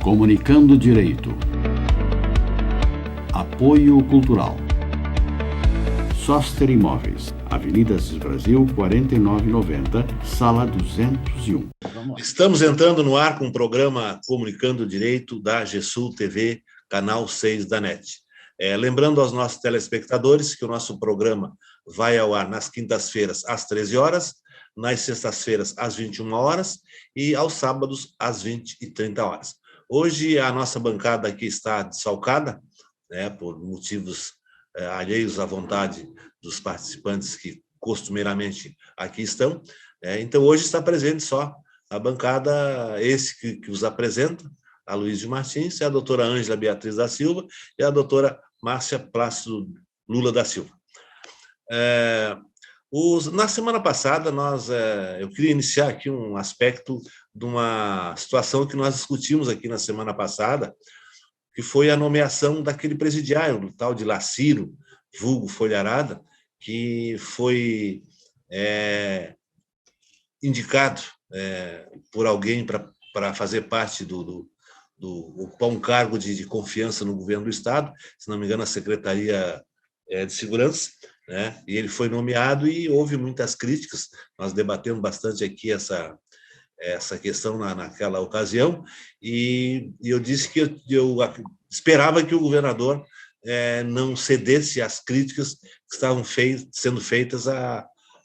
Comunicando Direito. Apoio Cultural. Soster Imóveis, Avenida Assis Brasil, 4990, Sala 201. Estamos entrando no ar com o programa Comunicando Direito da GESUL TV, canal 6 da NET. Lembrando aos nossos telespectadores que o nosso programa vai ao ar nas quintas-feiras às 13 horas, nas sextas-feiras às 21 horas e aos sábados às 20h30 horas. Hoje a nossa bancada aqui está desfalcada, por motivos alheios à vontade dos participantes que costumeiramente aqui estão. Então, hoje está presente só a bancada, esse que os apresenta, a Luísio Martins, a doutora Ângela Beatriz da Silva e a doutora Márcia Plácido Lula da Silva. Na semana passada, eu queria iniciar aqui um aspecto de uma situação que nós discutimos aqui na semana passada, que foi a nomeação daquele presidiário, do tal de Laciro, vulgo Folharada, que foi indicado por alguém para fazer parte ocupar um cargo de confiança no governo do Estado, se não me engano, a Secretaria de Segurança, e ele foi nomeado e houve muitas críticas. Nós debatemos bastante aqui essa questão naquela ocasião, e eu disse que eu esperava que o governador não cedesse às críticas que estavam sendo feitas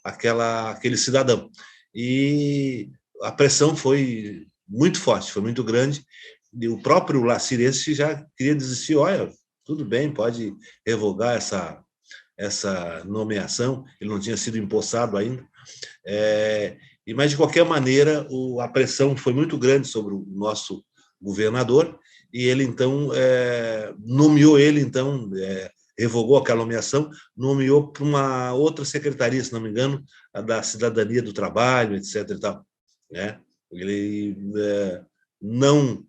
àquele cidadão. E a pressão foi muito forte, foi muito grande, e o próprio Lacirense já queria desistir. Olha, tudo bem, pode revogar essa nomeação, ele não tinha sido empossado ainda, mas, de qualquer maneira, a pressão foi muito grande sobre o nosso governador, e ele, então, nomeou revogou aquela nomeação, nomeou para uma outra secretaria, se não me engano, a da Cidadania do Trabalho, etc. E tal, Ele não...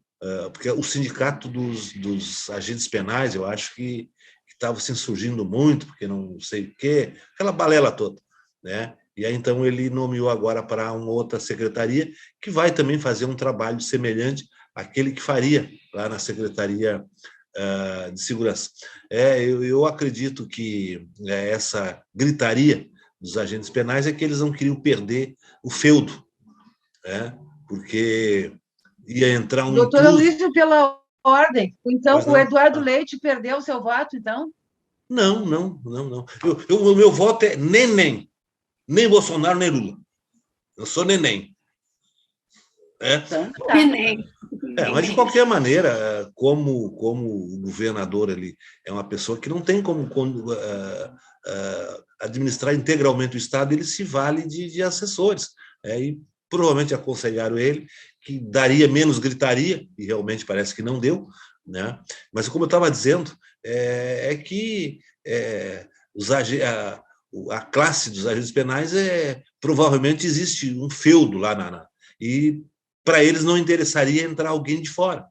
porque o sindicato dos agentes penais, eu acho que estava se insurgindo muito, porque não sei o quê, aquela balela toda, E aí, então, ele nomeou agora para uma outra secretaria, que vai também fazer um trabalho semelhante àquele que faria lá na Secretaria de Segurança. Eu acredito que essa gritaria dos agentes penais é que eles não queriam perder o feudo, porque ia entrar um Doutora Luísio, pela ordem, então o Eduardo Leite perdeu o seu voto, então? Não. O meu voto é nem Bolsonaro, nem Lula. Eu sou neném. Neném. Mas, de qualquer maneira, como o governador ele é uma pessoa que não tem como administrar integralmente o Estado, ele se vale de assessores. E provavelmente aconselharam ele que daria menos gritaria, e realmente parece que não deu, Mas, como eu estava dizendo, que a classe dos agentes penais provavelmente existe um feudo lá e para eles não interessaria entrar alguém de fora,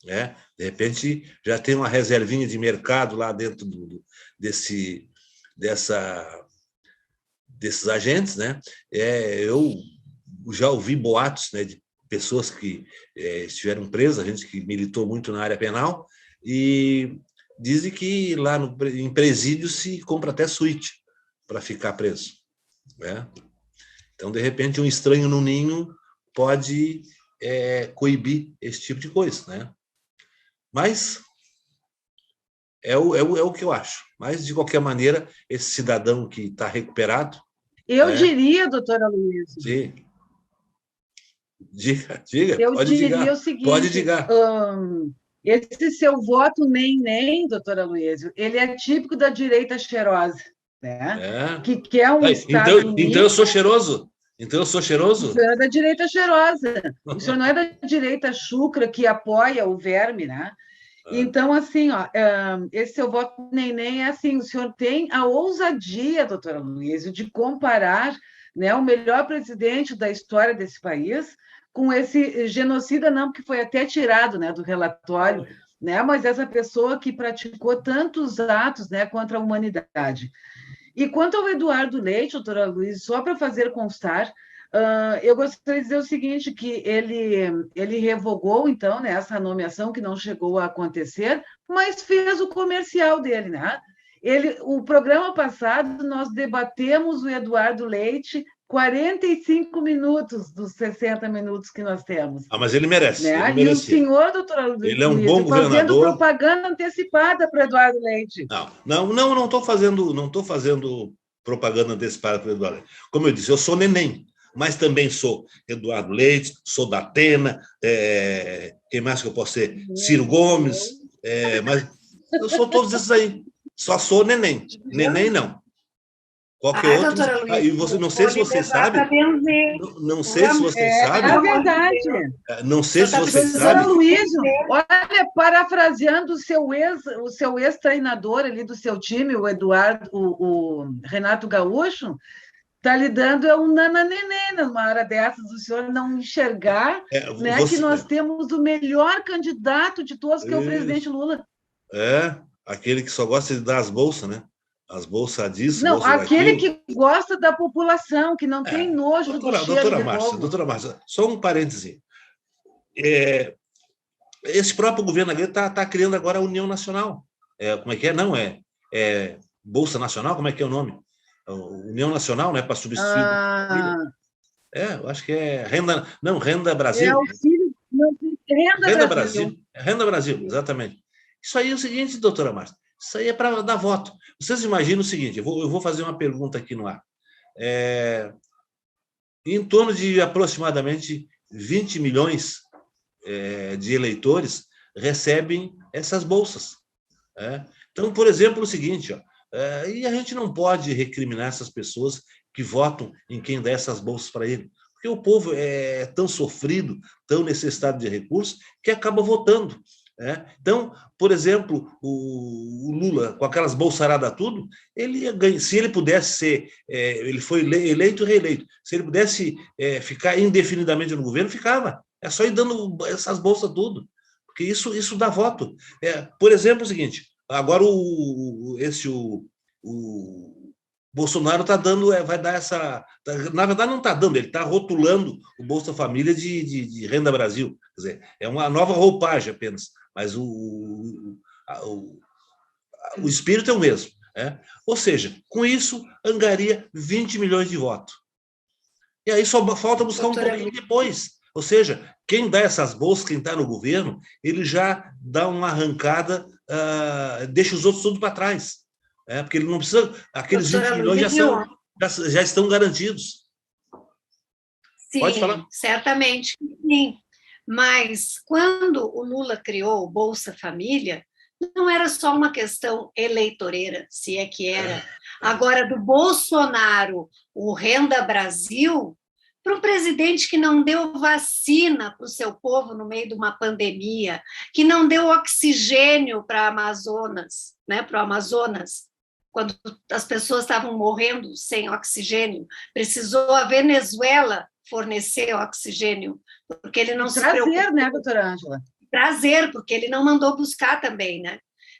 De repente já tem uma reservinha de mercado lá dentro desses agentes, Eu já ouvi boatos, de pessoas que estiveram presas, gente que militou muito na área penal, e dizem que lá em presídio se compra até suíte para ficar preso, Então, de repente, um estranho no ninho pode coibir esse tipo de coisa, Mas é o que eu acho. Mas, de qualquer maneira, esse cidadão que está recuperado... Eu diria, doutora Luísa... Sim. Diga, eu pode diria digar. O seguinte, Pode digar. Esse seu voto nem, doutora Luísa, ele é típico da direita cheirosa, que quer um Estado único. Então eu sou cheiroso? O senhor é da direita cheirosa. O senhor não é da direita chucra que apoia o verme, Então, assim, esse seu voto nem é assim. O senhor tem a ousadia, doutora Luísa, de comparar o melhor presidente da história desse país com esse genocida, não, que foi até tirado do relatório, mas essa pessoa que praticou tantos atos contra a humanidade. E quanto ao Eduardo Leite, doutora Luísa, só para fazer constar, Eu gostaria de dizer o seguinte, que ele revogou, então, né, essa nomeação que não chegou a acontecer, mas fez o comercial dele, né? O programa passado, nós debatemos o Eduardo Leite 45 minutos dos 60 minutos que nós temos. Mas ele merece, ele Né? E o merecia. senhor, doutora Ele é um Luísa, bom fazendo governador. propaganda antecipada para o Eduardo Leite. Não estou fazendo propaganda antecipada para o Eduardo Leite. Como eu disse, eu sou neném, mas também sou Eduardo Leite, sou da Atena, quem mais que eu posso ser? Ciro Gomes, mas eu sou todos esses aí. Só sou neném. Neném não. Qualquer outro. E você, não sei se vocês sabem. Não sei se vocês sabem. É verdade. Não sei se vocês sabem. Luiz, olha, parafraseando o seu ex-treinador ali do seu time, o Eduardo, o Renato Gaúcho, está lhe dando um nananenê numa hora dessas, o senhor não enxergar, né, que nós temos o melhor candidato de todos, que é o presidente Lula. Aquele que só gosta de dar as bolsas, né? As bolsas disso, não, bolsas aquele daquilo. que gosta da população, que não tem nojo do cheiro de novo. Doutora Márcia, só um parêntese. Esse próprio governo está criando agora a União Nacional. Como é que é? Não, Bolsa Nacional? Como é que é o nome? União Nacional, né? Para substituir. Eu acho que é Renda... Não, Renda Brasil. Auxílio... Não, Renda Brasil. Renda Brasil, exatamente. Isso aí é o seguinte, doutora Márcia. Isso aí é para dar voto. Vocês imaginam o seguinte, eu vou fazer uma pergunta aqui no ar. Em torno de aproximadamente 20 milhões de eleitores recebem essas bolsas. Então, por exemplo, o seguinte, e a gente não pode recriminar essas pessoas que votam em quem dá essas bolsas para ele, porque o povo é tão sofrido, tão necessitado de recursos, que acaba votando. Então, por exemplo, o Lula, com aquelas bolsaradas tudo, ele ia ganhar. Se ele pudesse ser, ele foi eleito e reeleito, se ele pudesse ficar indefinidamente no governo, ficava. É só ir dando essas bolsas tudo, porque isso dá voto. Por exemplo, o seguinte, agora o Bolsonaro está dando, vai dar essa... Na verdade, não está dando, ele está rotulando o Bolsa Família de Renda Brasil. Quer dizer, é uma nova roupagem apenas, mas o espírito é o mesmo. Ou seja, com isso, angaria 20 milhões de votos. E aí só falta buscar um pouquinho depois. Ou seja, quem dá essas bolsas, quem está no governo, ele já dá uma arrancada, deixa os outros tudo para trás. Porque ele não precisa... Aqueles 20 milhões já estão garantidos. Sim, pode falar? Certamente sim. Mas quando o Lula criou o Bolsa Família, não era só uma questão eleitoreira, se é que era. Agora, do Bolsonaro, o Renda Brasil, para um presidente que não deu vacina para o seu povo no meio de uma pandemia, que não deu oxigênio para Amazonas, né, para o Amazonas, quando as pessoas estavam morrendo sem oxigênio, precisou a Venezuela fornecer oxigênio, porque ele não se preocupou. Prazer, né, doutora Ângela? Prazer, porque ele não mandou buscar também, né?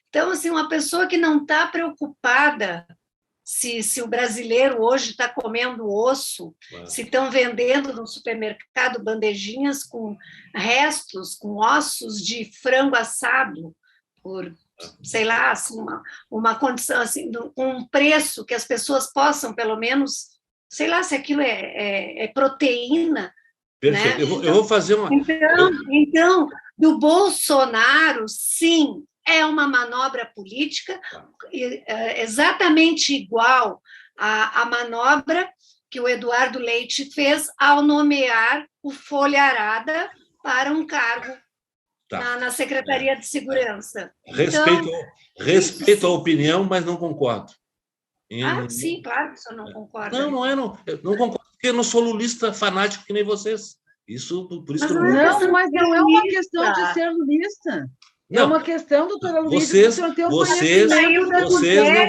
Então, assim, uma pessoa que não está preocupada se o brasileiro hoje está comendo osso, se estão vendendo no supermercado bandejinhas com restos, com ossos de frango assado, por, sei lá, assim, uma condição, assim, um preço que as pessoas possam, pelo menos, sei lá se aquilo é proteína. Perfeito. Né? Eu vou fazer uma... Então, do Bolsonaro, sim, é uma manobra política exatamente igual à manobra que o Eduardo Leite fez ao nomear o Folha Arada para um cargo na Secretaria de Segurança. Respeito a opinião, mas não concordo. Sim, claro que o senhor não concorda. Não concordo, porque eu não sou lulista fanático que nem vocês. Por isso que eu mas não é uma questão de ser lulista. É uma questão, doutora Luísa, vocês não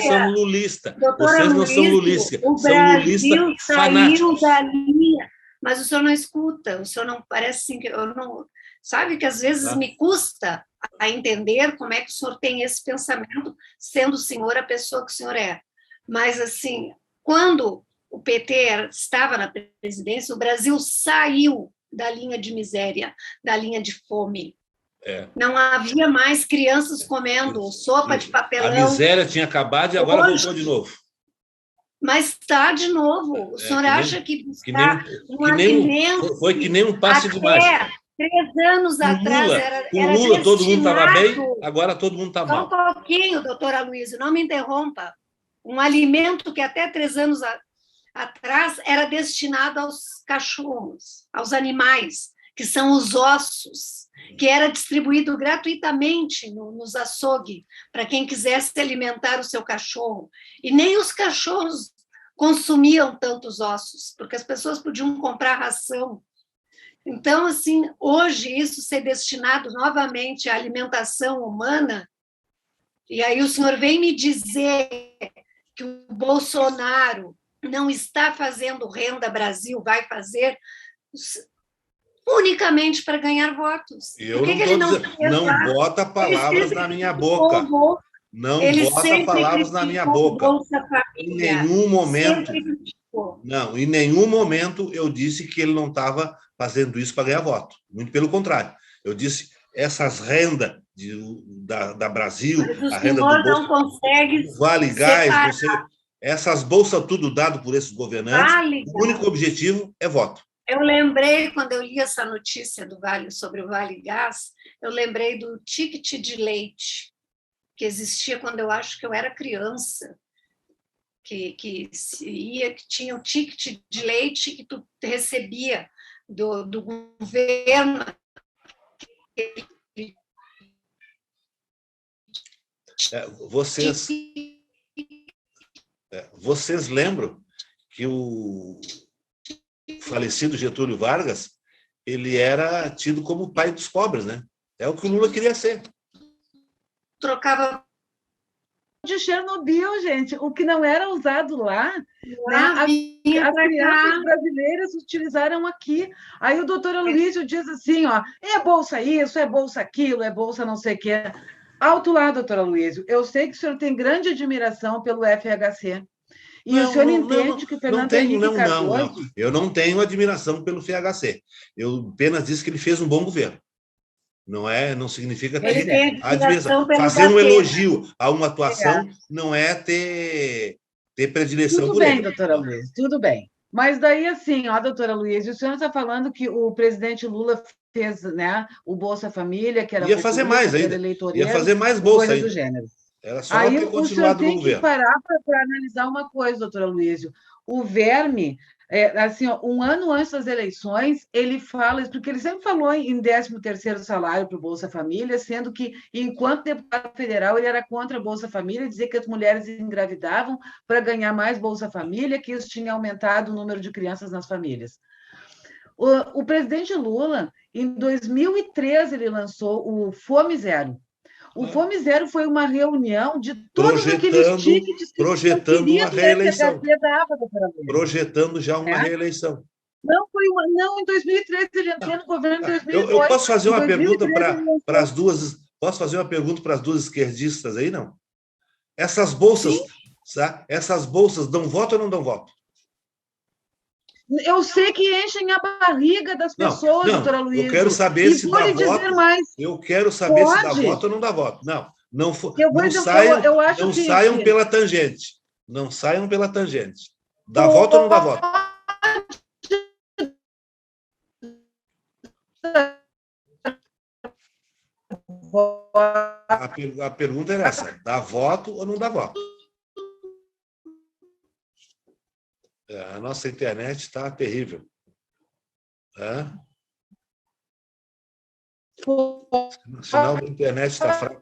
são lulistas. Vocês não são lulistas. São lulistas fanáticos. Da linha, mas o senhor não escuta, o senhor não parece assim que eu não... Sabe que às vezes me custa a entender como é que o senhor tem esse pensamento, sendo o senhor a pessoa que o senhor é. Mas, assim, quando o PT estava na presidência, o Brasil saiu da linha de miséria, da linha de fome. Não havia mais crianças comendo sopa de papelão. A miséria tinha acabado e agora voltou de novo. Mas está de novo. O senhor acha que buscar um alimento... Foi que nem um passe de mágica. 3 anos atrás era com Lula todo mundo estava bem, agora todo mundo está mal. Só um pouquinho, doutor Aloysio, não me interrompa. Um alimento que até 3 anos atrás era destinado aos cachorros, aos animais, que são os ossos, que era distribuído gratuitamente nos açougues, para quem quisesse alimentar o seu cachorro. E nem os cachorros consumiam tantos ossos, porque as pessoas podiam comprar ração. Então, assim, hoje, isso ser destinado novamente à alimentação humana, e aí o senhor vem me dizer que o Bolsonaro não está fazendo Renda Brasil, vai fazer unicamente para ganhar votos. Eu Por que ele não bota palavras na minha boca. Não bota palavras na minha boca. Em nenhum momento. Não, em nenhum momento eu disse que ele não estava fazendo isso para ganhar voto. Muito pelo contrário. Eu disse essas rendas da Brasil, a renda do Bolsa, não consegue Vale Gás, essas bolsas tudo dado por esses governantes, o único objetivo é voto. Eu lembrei, quando eu li essa notícia do Vale, sobre o Vale Gás, eu lembrei do ticket de leite, que existia quando eu acho que eu era criança, que tinha o ticket de leite que tu recebia do governo. Vocês lembram que o falecido Getúlio Vargas, ele era tido como o pai dos pobres, né? É o que o Lula queria ser. Trocava de Chernobyl, gente, o que não era usado lá, né? As crianças brasileiras utilizaram aqui. Aí o doutor Aloysio diz assim, ó, é bolsa isso, é bolsa aquilo, é bolsa não sei o quê. Alto lá, doutor Aloysio, eu sei que o senhor tem grande admiração pelo FHC. E o senhor entende que o Fernando Henrique Cardoso... Não. Eu não tenho admiração pelo FHC. Eu apenas disse que ele fez um bom governo. Não significa ter admiração. Fazer um elogio a uma atuação não é ter predileção por ele. Tudo bem, doutora Luiz, tudo bem. Mas daí, assim, ó, doutora Luiz, o senhor está falando que o presidente Lula fez, né, o Bolsa Família, que era ia fazer mais ainda, ia fazer mais bolsa coisa ainda. Do gênero. Era só aí ter continuado no governo. O senhor tem que parar para analisar uma coisa, doutora Luísio. O Verme, assim, ó, um ano antes das eleições, ele fala, porque ele sempre falou em 13º salário para o Bolsa Família, sendo que, enquanto deputado federal, ele era contra a Bolsa Família, dizia que as mulheres engravidavam para ganhar mais Bolsa Família, que isso tinha aumentado o número de crianças nas famílias. O presidente Lula, em 2013, ele lançou o Fome Zero. O Fome Zero foi uma reunião de todos aqueles tickets que projetando uma reeleição. Projetando já uma reeleição. Não, em 2013 ele entrou no governo em 2018. Eu posso fazer uma pergunta para as duas. Posso fazer uma pergunta para as duas esquerdistas aí, não? Essas bolsas dão voto ou não dão voto? Eu sei que enchem a barriga das pessoas, doutora Luísa. Eu quero saber se dá voto. Eu quero saber se dá voto ou não dá voto. Não saiam pela tangente. Não saiam pela tangente. Dá voto ou não dá voto? A pergunta era essa. Dá voto ou não dá voto? A nossa internet está terrível. O sinal da internet está fraco.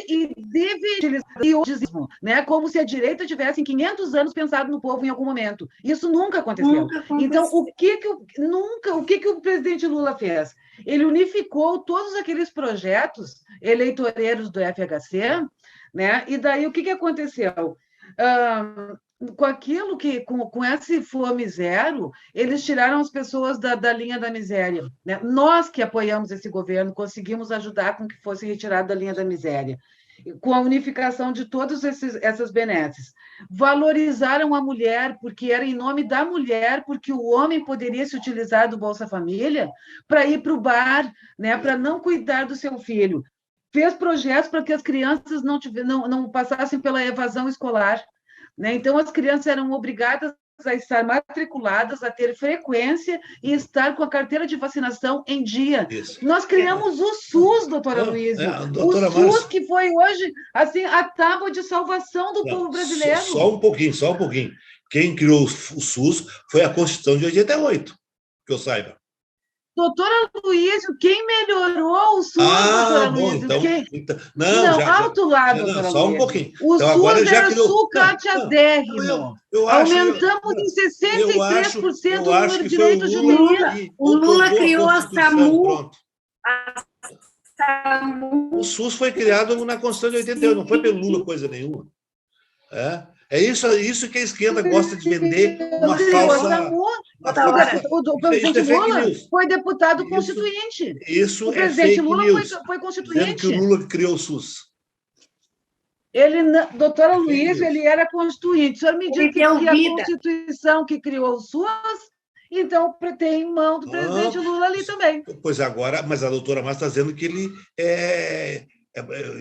E deve utilizar, né? Como se a direita tivesse 500 anos pensado no povo em algum momento. Isso nunca aconteceu. Então, o que o presidente Lula fez? Ele unificou todos aqueles projetos eleitoreiros do FHC, né? E daí o que aconteceu? Com aquilo com esse Fome Zero, eles tiraram as pessoas da linha da miséria, né? Nós que apoiamos esse governo conseguimos ajudar com que fosse retirado da linha da miséria. com a unificação de todas essas benesses. Valorizaram a mulher, porque era em nome da mulher, porque o homem poderia se utilizar do Bolsa Família para ir para o bar, né, para não cuidar do seu filho. Fez projetos para que as crianças não passassem pela evasão escolar, né? Então, as crianças eram obrigadas a estar matriculadas, a ter frequência e estar com a carteira de vacinação em dia. Isso. Nós criamos o SUS, doutora Luísa. O SUS que foi hoje assim, a tábua de salvação do povo brasileiro. Só um pouquinho. Quem criou o SUS foi a Constituição de 88, que eu saiba. Doutora Luísa, quem melhorou o SUS, doutora Luísa? Então, alto lá, doutora só um Luísa. pouquinho. O então, SUS agora já era criou... sucateadérrimo. Aumentamos em 63% o número de leitos de UTI. O Lula criou a SAMU. O SUS foi criado na Constituição de 88, não foi pelo Lula coisa nenhuma. É isso que a esquerda gosta de vender, uma falsa... O presidente Lula foi deputado constituinte. Isso o presidente Lula foi constituinte. Dizendo que o Lula criou o SUS. Doutora Luísa, ele era constituinte. O senhor me diz que a Constituição que criou o SUS, então tem em mão do presidente Lula ali também. Pois agora, mas a doutora Márcia está dizendo que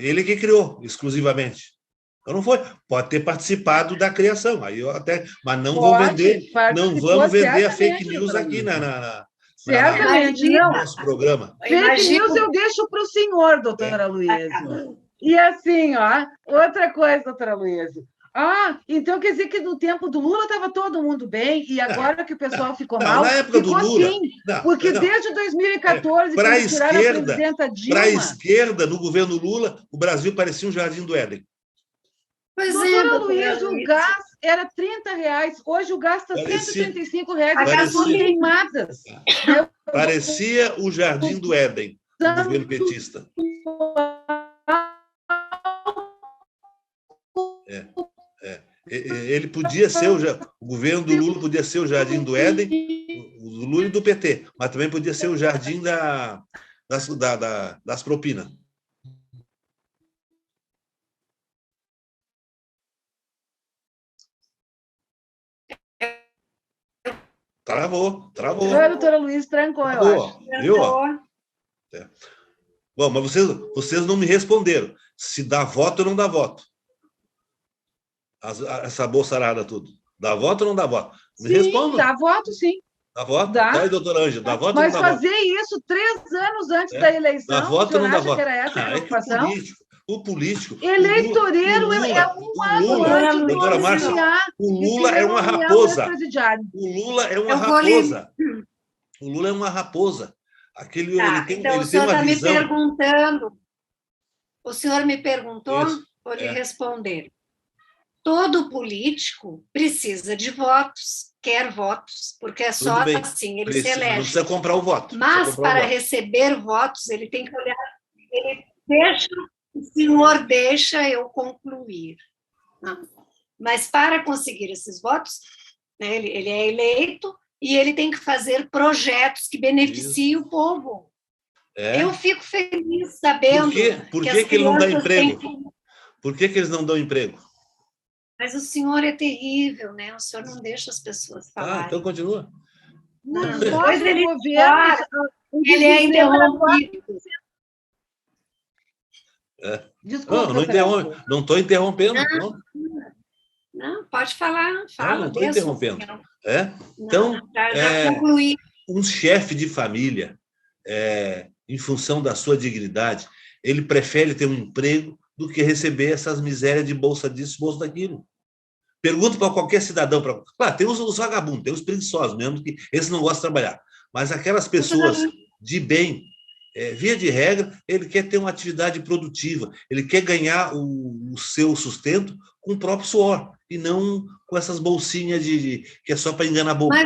ele que criou, exclusivamente. Então não foi, pode ter participado da criação, aí eu até, mas não vamos vender a fake news aqui no nosso programa. Fake news eu deixo para o senhor, doutora Luísa. E assim, outra coisa, doutora Luísa. Então quer dizer que no tempo do Lula estava todo mundo bem, e agora que o pessoal ficou mal, na época ficou do Lula, sim, porque desde 2014, para a presidenta Dilma... Para a esquerda, no governo Lula, o Brasil parecia um jardim do Éden. Doutora Luísa, o gás era R$30, hoje o gás está R$135, as gasolina queimadas. Parecia o jardim do Éden, do governo petista. Ele podia ser o governo do Lula podia ser o jardim do Éden, do Lula e do PT, mas também podia ser o jardim das propinas. Travou. A doutora Luísa trancou, eu acho. Viu? Bom, mas vocês não me responderam. Se dá voto ou não dá voto? Essa bolsarada tudo. Dá voto ou não dá voto? Me respondam. Dá voto, sim. Dá voto? Dá. Aí, doutora Ângela, dá voto ou não dá voto? Mas fazer isso 3 anos antes da eleição, dá voto ou não dá voto? Que era essa a preocupação? O político. Eleitoreiro é um ano antes do doutora Márcia, o Lula é uma raposa. O Lula é uma raposa. O Lula é uma raposa. Ele tem o senhor uma está visão... me perguntando. O senhor me perguntou, vou lhe responder. Todo político precisa de votos, quer votos, porque é só assim ele se elege. Não precisa comprar o voto. Mas para receber votos, ele tem que olhar. O senhor deixa eu concluir. Mas para conseguir esses votos, né, ele é eleito e ele tem que fazer projetos que beneficiem o povo. Eu fico feliz sabendo Por que ele não dá emprego? Por que eles não dão emprego? Mas o senhor é terrível, né? O senhor não deixa as pessoas falarem. Então continua. Depois ele é interrompido. Desculpa, não estou interrompendo. Não, pode falar. Fala. Não estou interrompendo. Então, já concluí. Um chefe de família, em função da sua dignidade, ele prefere ter um emprego do que receber essas misérias de bolsa disso, bolsa daquilo. Pergunta para qualquer cidadão. Claro, tem os vagabundos, tem os preguiçosos mesmo, que esses não gostam de trabalhar. Mas aquelas pessoas de bem, via de regra, ele quer ter uma atividade produtiva, ele quer ganhar o seu sustento com o próprio suor, e não com essas bolsinhas que é só para enganar a boca.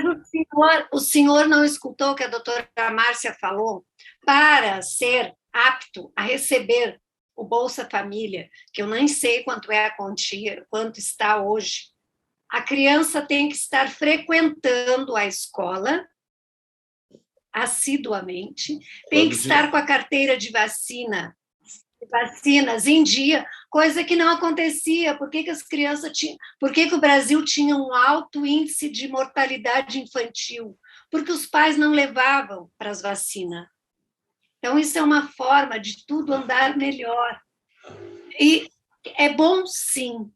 Mas o senhor não escutou o que a doutora Márcia falou? Para ser apto a receber o Bolsa Família, que eu nem sei quanto é a quantia, quanto está hoje, a criança tem que estar frequentando a escola assiduamente, tem que estar com a carteira de vacina vacinas em dia, coisa que não acontecia. Por que as crianças tinham... Por que o Brasil tinha um alto índice de mortalidade infantil? Porque os pais não levavam para as vacinas. Então, isso é uma forma de tudo andar melhor. E é bom, sim.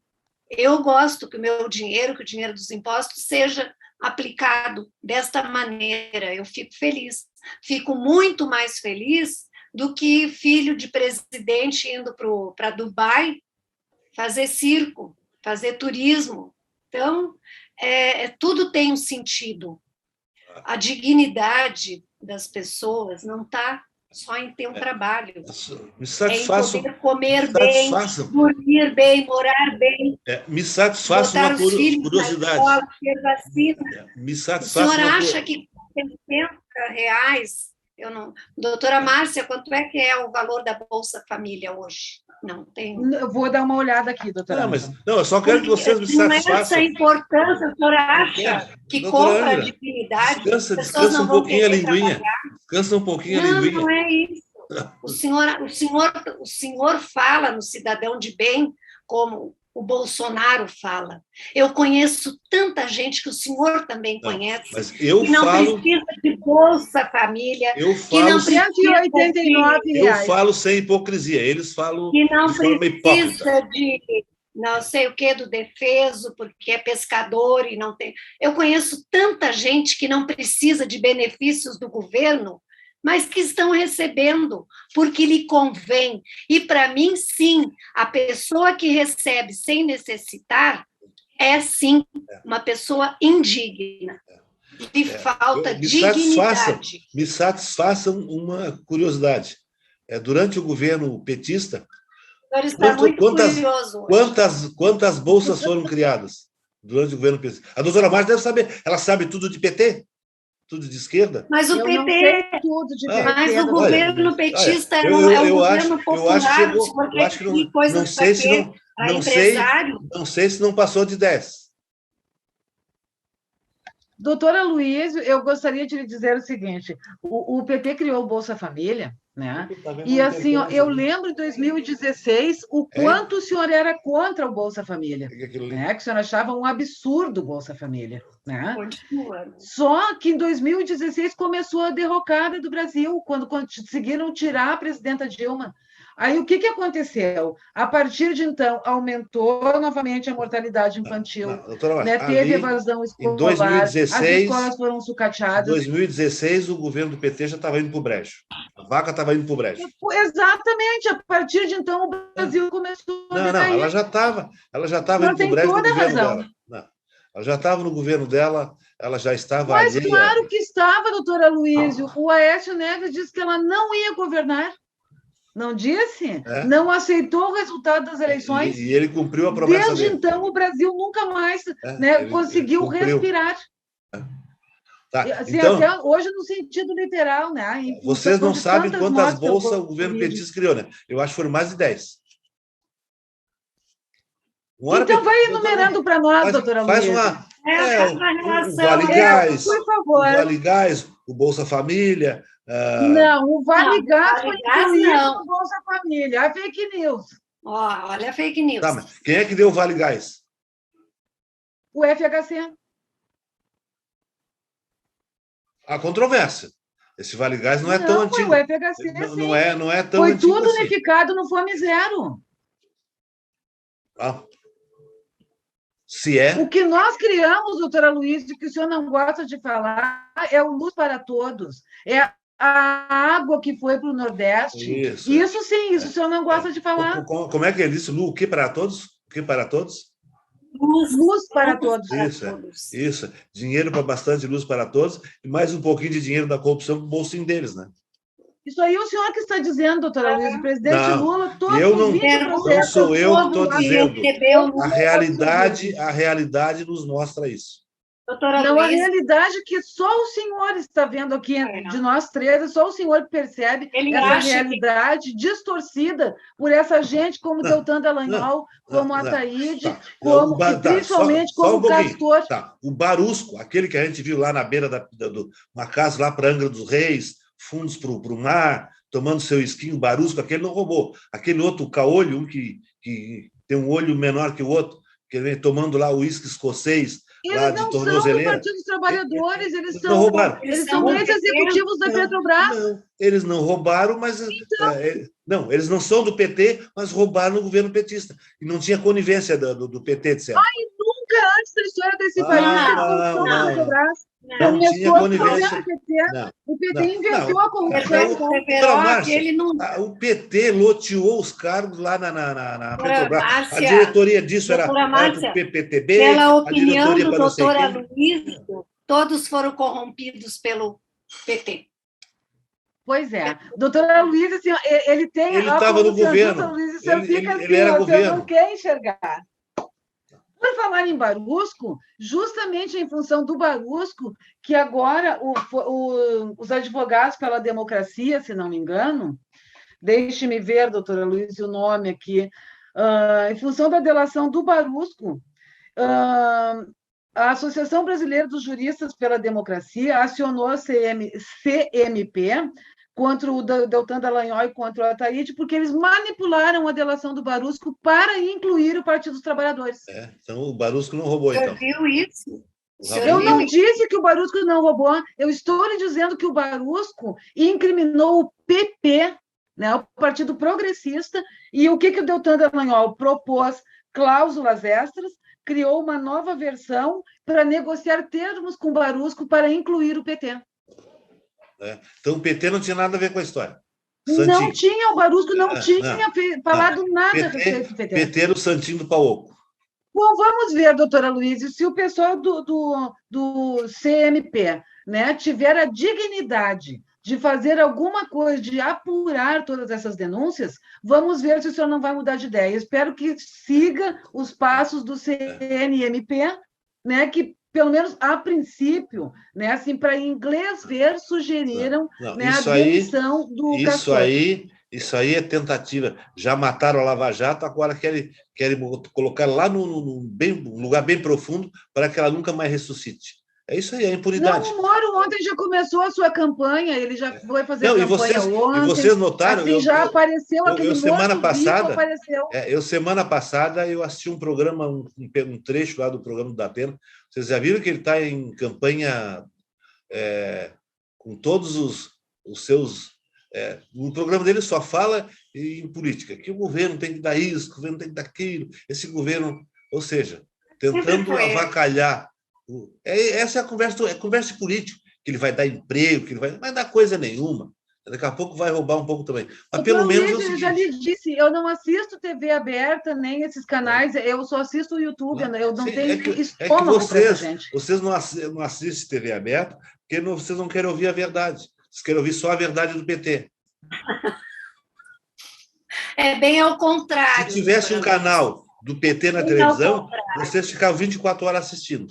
Eu gosto que o meu dinheiro, que o dinheiro dos impostos, seja aplicado desta maneira. Eu fico feliz. Fico muito mais feliz do que filho de presidente indo para Dubai fazer circo, fazer turismo. Então, tudo tem um sentido. A dignidade das pessoas não está só em ter um trabalho. Me satisfaça, em poder comer bem, dormir bem, morar bem. Me satisfaça uma curiosidade. Escola, ter vacina. Me satisfaça. O senhor acha que R$60? Eu não. Doutora Márcia, quanto é que é o valor da Bolsa Família hoje? Não tem. Eu vou dar uma olhada aqui, doutora. Não, eu só quero que vocês me satisfaçam. Essa importância, a senhora acha que compra a dignidade? Descansa um pouquinho a linguinha. Descansa um pouquinho a linguinha. Não é isso. O senhor fala no cidadão de bem como o Bolsonaro fala. Eu conheço tanta gente que o senhor também conhece, mas eu que não falo, precisa de Bolsa Família, eu que não precisa R$189. Eu falo sem hipocrisia, eles falam que não de forma hipócrita. Precisa de não sei o que do defeso, porque é pescador e não tem... Eu conheço tanta gente que não precisa de benefícios do governo, mas que estão recebendo, porque lhe convém. E, para mim, sim, a pessoa que recebe sem necessitar é, sim, uma pessoa indigna, de falta de dignidade. Me satisfaça uma curiosidade. Durante o governo petista, quantas bolsas foram criadas durante o governo petista? A doutora Márcia deve saber, ela sabe tudo de PT? Tudo de esquerda? Mas o PT, mas o governo petista é um governo popular. Eu acho que não sei se não passou de 10. Doutora Luiz, eu gostaria de lhe dizer o seguinte: o PT criou o Bolsa Família, né? E assim, eu lembro em 2016 o quanto o senhor era contra o Bolsa Família, né? Que o senhor achava um absurdo o Bolsa Família, né? Só que em 2016 começou a derrocada do Brasil, quando conseguiram tirar a presidenta Dilma. Aí o que aconteceu? A partir de então, aumentou novamente a mortalidade infantil, né? Teve evasão escolar, 2016, as escolas foram sucateadas. Em 2016, o governo do PT já estava indo para o brejo. A vaca estava indo para o brejo. Exatamente, a partir de então, o Brasil começou a decair. Não, ela já estava indo para o brejo no governo dela. Não, ela já estava no governo dela, ela já estava... Mas claro que estava, doutora Luísio. O Aécio Neves disse que ela não ia governar. Não disse? Não aceitou o resultado das eleições. E ele cumpriu a promessa dele. Desde então, o Brasil nunca mais conseguiu respirar. Tá. Assim, então, até hoje, no sentido literal. Né? Vocês não sabem quantas bolsas o governo petista criou, né? Eu acho que foram mais de 10. Então, vai enumerando para nós, doutora Luísa. Faz o Vale Gás, por favor. O Vale Gás, o Bolsa Família... Não, o Vale Gás foi no Bolsa Família. A fake news. Olha a fake news. Tá, mas quem é que deu o Vale Gás? O FHC. A controvérsia. Esse Vale Gás não é tão antigo. O FHC, não é tão antigo. Foi tudo unificado no Fome Zero. Se é. O que nós criamos, doutora Luiz, que o senhor não gosta de falar, é o Luz para Todos. É a água que foi para o Nordeste. Isso sim, isso o senhor não gosta de falar. Como é que ele disse? O que para todos? O que para todos? Luz para todos. Isso. Dinheiro para bastante luz para todos e mais um pouquinho de dinheiro da corrupção para o bolsinho deles, né? Isso aí o senhor que está dizendo, doutora Luiz, o presidente Lula, todo não sou eu que estou dizendo. A realidade nos mostra isso. Não, a realidade é que só o senhor está vendo aqui, de nós três, é só o senhor que percebe essa realidade distorcida por essa gente como Deltan Dallagnol, como Ataíde, principalmente como o Castor. O Barusco, aquele que a gente viu lá na beira uma casa lá para Angra dos Reis, fundos para o mar, tomando seu esquinho, Barusco, aquele não roubou. Aquele outro, o Caolho, um que tem um olho menor que o outro, que vem tomando lá o uísque escocês, lá Eles de não são do tornozeleira. Partido dos Trabalhadores, Eles não roubaram. eles são ex-executivos da Petrobras. Não, eles não roubaram, mas... não, eles não são do PT, mas roubaram no governo petista. E não tinha conivência do PT, de certo. Nunca antes da história desse país teve corrupção na Petrobras. Não tinha conivência. O PT inventou a corrupção. O PT loteou os cargos lá na Petrobras. A diretoria disso era para o PPTB. Pela opinião do doutor Aloysio, todos foram corrompidos pelo PT. Pois é. O doutor Aloysio, assim, ele tem... Ele estava no governo. Ele era governo. Você não quer enxergar. Por falar em Barusco, justamente em função do Barusco, que agora os advogados pela democracia, se não me engano, deixe-me ver, doutora Luiz, o nome aqui, em função da delação do Barusco, a Associação Brasileira dos Juristas pela Democracia acionou a CMP contra o Deltan Dallagnol e contra o Ataíde, porque eles manipularam a delação do Barusco para incluir o Partido dos Trabalhadores. Então o Barusco não roubou, então. Você viu isso? Eu não disse que o Barusco não roubou, eu estou lhe dizendo que o Barusco incriminou o PP, né, o Partido Progressista, e o que o Deltan Dallagnol propôs? Cláusulas extras, criou uma nova versão para negociar termos com o Barusco para incluir o PT. Então o PT não tinha nada a ver com a história. Não tinha, o Barusco não tinha falado nada a respeito do PT. PT era o Santinho do Pauoco. Bom, vamos ver, doutora Luísa, se o pessoal do CMP, né, tiver a dignidade de fazer alguma coisa, de apurar todas essas denúncias, vamos ver se o senhor não vai mudar de ideia. Eu espero que siga os passos do CNMP, né, que pelo menos a princípio, né, assim, para inglês ver, sugeriram né, a demissão do Cassotti. Isso aí é tentativa. Já mataram a Lava Jato, agora querem colocar lá num lugar bem profundo para que ela nunca mais ressuscite. É isso aí, é impunidade. Não, o Moro ontem já começou a sua campanha, ele já foi fazer campanha ontem. E vocês notaram... Assim, já apareceu aquele semana passada, apareceu. Semana passada, eu assisti um programa, um trecho lá do programa do Datena. Vocês já viram que ele está em campanha com todos os seus... no programa dele só fala em política, que o governo tem que dar isso, o governo tem que dar aquilo, esse governo... Ou seja, tentando avacalhar... Essa é a conversa política, que ele vai dar emprego, que ele vai dar coisa nenhuma. Daqui a pouco vai roubar um pouco também. Mas pelo menos é o seguinte... Eu já lhe disse, eu não assisto TV aberta, nem esses canais, eu só assisto o YouTube, eu não tenho estômago para essa gente. Vocês não assistem TV aberta porque vocês não querem ouvir a verdade. Vocês querem ouvir só a verdade do PT. É bem ao contrário. Se tivesse um canal do PT na televisão, vocês ficavam 24 horas assistindo.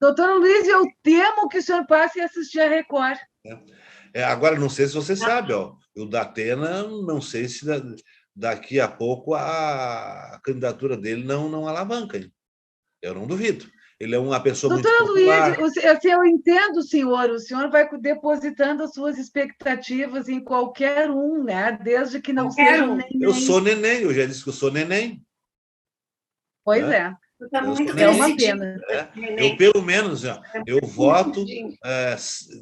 Doutor Luiz, eu temo que o senhor passe a assistir a Record. Agora, não sei se você sabe, o Datena, não sei se daqui a pouco a candidatura dele não alavanca. Hein? Eu não duvido. Ele é uma pessoa muito popular. Doutor Luiz, eu entendo o senhor vai depositando as suas expectativas em qualquer um, né? Desde que não seja um neném. Eu sou neném, eu já disse que eu sou neném. Pois é. É uma pena. Eu, pelo menos, eu voto,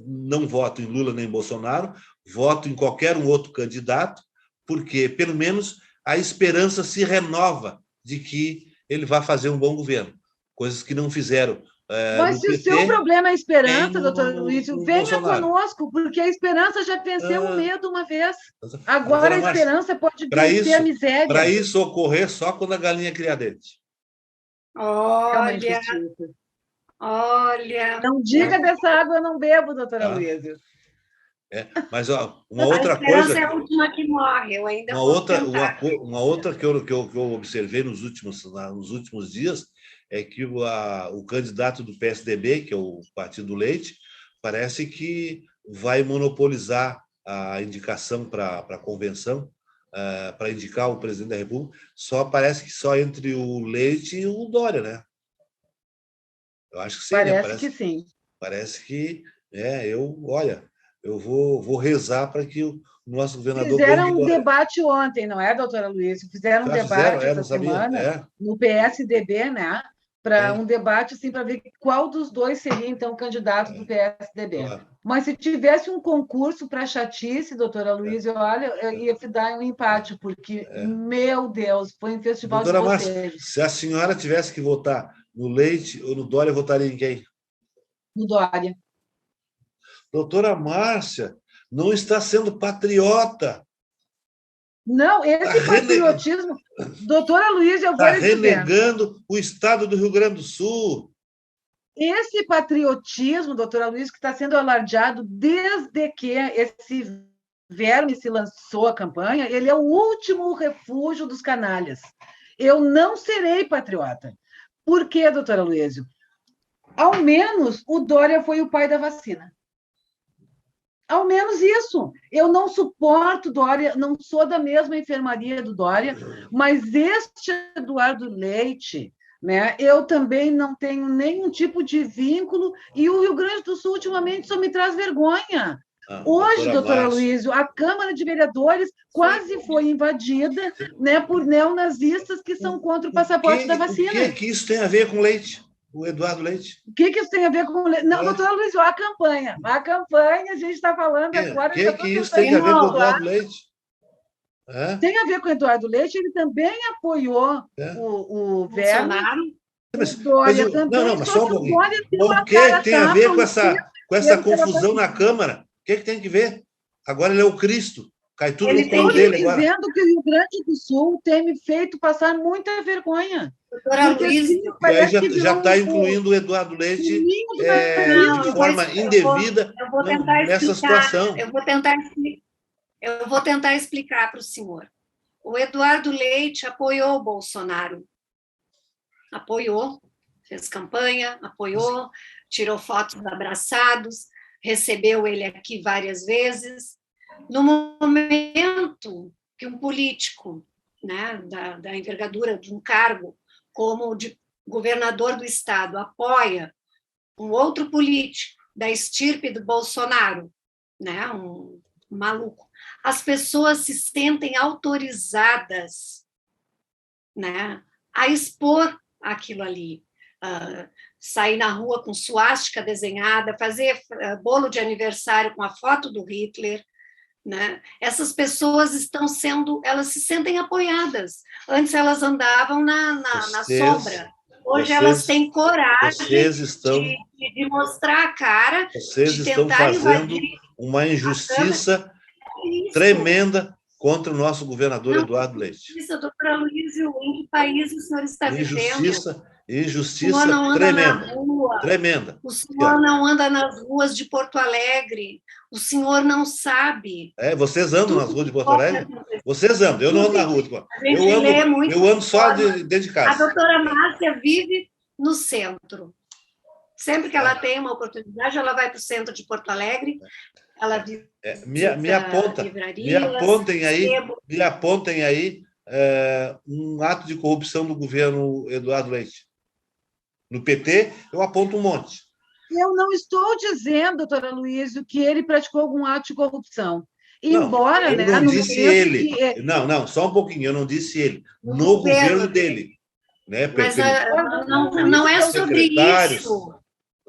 não voto em Lula nem em Bolsonaro, voto em qualquer um outro candidato, porque, pelo menos, a esperança se renova de que ele vai fazer um bom governo. Coisas que não fizeram. Mas se o seu problema é a esperança, doutor Luiz, venha conosco, porque a esperança já venceu o medo uma vez. Agora a esperança pode vencer a miséria. Para isso ocorrer só quando a galinha cria dente. Olha. Não diga dessa água, eu não bebo, doutora Luísa. Mas uma outra coisa. É a última que morre, eu ainda uma outra que eu observei nos últimos dias é que o candidato do PSDB, que é o Partido Leite, parece que vai monopolizar a indicação para a convenção, para indicar o presidente da República, parece que só entre o Leite e o Dória, né? Eu acho que sim. Parece que sim. Parece que eu vou rezar para que o nosso governador... Fizeram um debate ontem, não é, doutora Luísa? Fizeram um debate essa semana no PSDB, né? Para um debate assim, para ver qual dos dois seria, então, o candidato do PSDB. Claro. Mas se tivesse um concurso para chatice, doutora Luísa, olha, eu ia dar um empate, porque, meu Deus, foi um festival doutora de vocês. Márcia, se a senhora tivesse que votar no Leite ou no Dória, votaria em quem? No Dória. Doutora Márcia, não está sendo patriota. Não, esse patriotismo... Doutora Luísa, eu vou lhe dizer... Está renegando o estado do Rio Grande do Sul. Esse patriotismo, doutora Luísa, que está sendo alardeado desde que esse verme se lançou à campanha, ele é o último refúgio dos canalhas. Eu não serei patriota. Por quê, doutora Luísa? Ao menos o Dória foi o pai da vacina. Ao menos isso. Eu não suporto Dória, não sou da mesma enfermaria do Dória, mas este Eduardo Leite, né, eu também não tenho nenhum tipo de vínculo, e o Rio Grande do Sul, ultimamente, só me traz vergonha. Hoje, doutora Luísa, a Câmara de Vereadores quase foi invadida, né, por neonazistas que são contra o passaporte da vacina. O que isso tem a ver com Leite? O Eduardo Leite. O que isso tem a ver com... Não, doutora Luísa, a campanha, a gente está falando agora... O que isso tem a ver com o Eduardo Leite? Tem a ver com o Eduardo Leite, ele também apoiou o Verme. Mas só um pouquinho. O que tem a ver com essa confusão na Câmara? O que tem que ver? Agora ele é o Cristo. Cai tudo no colo dele agora. Ele está dizendo que o Rio Grande do Sul tem me feito passar muita vergonha. Doutora Luísa, já está incluindo o Eduardo Leite de forma indevida nessa situação. Eu vou tentar explicar para o senhor. O Eduardo Leite apoiou o Bolsonaro. Apoiou, fez campanha, apoiou, tirou fotos abraçados, recebeu ele aqui várias vezes. No momento que um político, né, da envergadura de um cargo como de governador do estado apoia um outro político da estirpe do Bolsonaro, né, um maluco, as pessoas se sentem autorizadas, né, a expor aquilo ali, sair na rua com suástica desenhada, fazer bolo de aniversário com a foto do Hitler, né? Essas pessoas elas se sentem apoiadas. Antes elas andavam na sombra. Hoje elas têm coragem de mostrar a cara, vocês de tentar estão fazendo uma injustiça tremenda contra o nosso governador Eduardo Leite. Doutora Luísa, em que país o senhor está vivendo? Injustiça tremenda. O senhor não anda nas ruas de Porto Alegre. O senhor não sabe. Vocês andam nas ruas de Porto Alegre? Vocês andam, eu não ando na rua. Eu ando só dentro de casa. A doutora Márcia vive no centro. Sempre que ela tem uma oportunidade, ela vai para o centro de Porto Alegre. Ela me apontem aí um ato de corrupção do governo Eduardo Leite. No PT, eu aponto um monte. Eu não estou dizendo, doutora Luísa, que ele praticou algum ato de corrupção. Embora... Eu não disse ele. Não, só um pouquinho, eu não disse ele. No governo dele. Né? Mas não é sobre isso.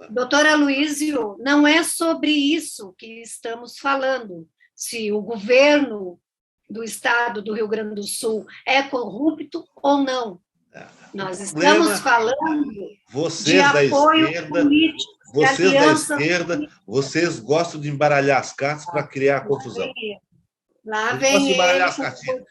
Doutora Luísa, não é sobre isso que estamos falando. Se o governo do estado do Rio Grande do Sul é corrupto ou não. Nós estamos falando de apoio político. Vocês da esquerda, vocês gostam de embaralhar as cartas para criar confusão. Lá vem embaralhar as cartinhas.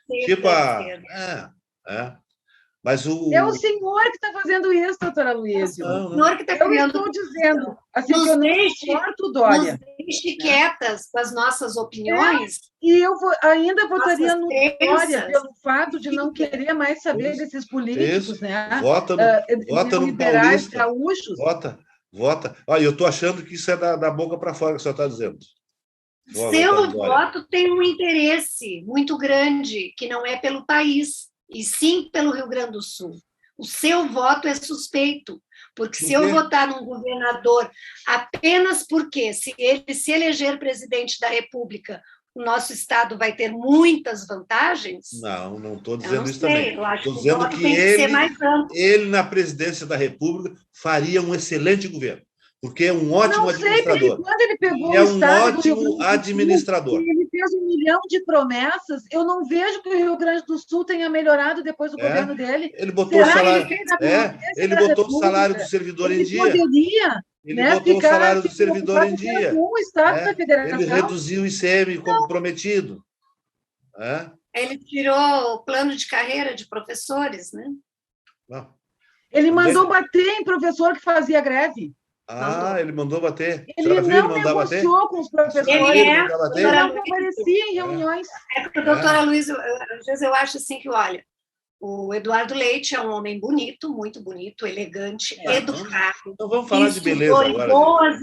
Mas é o senhor que está fazendo isso, doutora Luísa. O senhor que está criando. Eu estou dizendo. Assim, que eu não suporto o Dória. Nos deixe quietas com as nossas opiniões. E eu ainda votaria no Dória pelo fato de não querer mais saber desses políticos, né? Vota no Paulista. Gaúchos. Vota. Olha, eu estou achando que isso é da boca para fora que o senhor está dizendo. Seu voto tem um interesse muito grande, que não é pelo país, e sim pelo Rio Grande do Sul. O seu voto é suspeito, porque se eu votar num governador apenas porque, se ele se eleger presidente da República, o nosso Estado vai ter muitas vantagens? Não estou dizendo isso sei, também. Estou dizendo que ele, na presidência da República, faria um excelente governo, porque é um ótimo administrador. Quando ele pegou é o um Estado ótimo administrador. Ele fez 1 milhão de promessas. Eu não vejo que o Rio Grande do Sul tenha melhorado depois do governo dele. Ele botou o salário do servidor em dia. Ele botou o salário do servidor em dia. Com o Estado da Federação. Ele reduziu o ICM como prometido. Ele tirou o plano de carreira de professores, né? Não. Ele mandou bater em professor que fazia greve. Ele mandou bater. Ele não negociou com os professores. Ele não comparecia em reuniões. Porque, doutora Luísa, às vezes eu acho assim que, olha, o Eduardo Leite é um homem bonito, muito bonito, elegante, educado. Então vamos falar de beleza agora.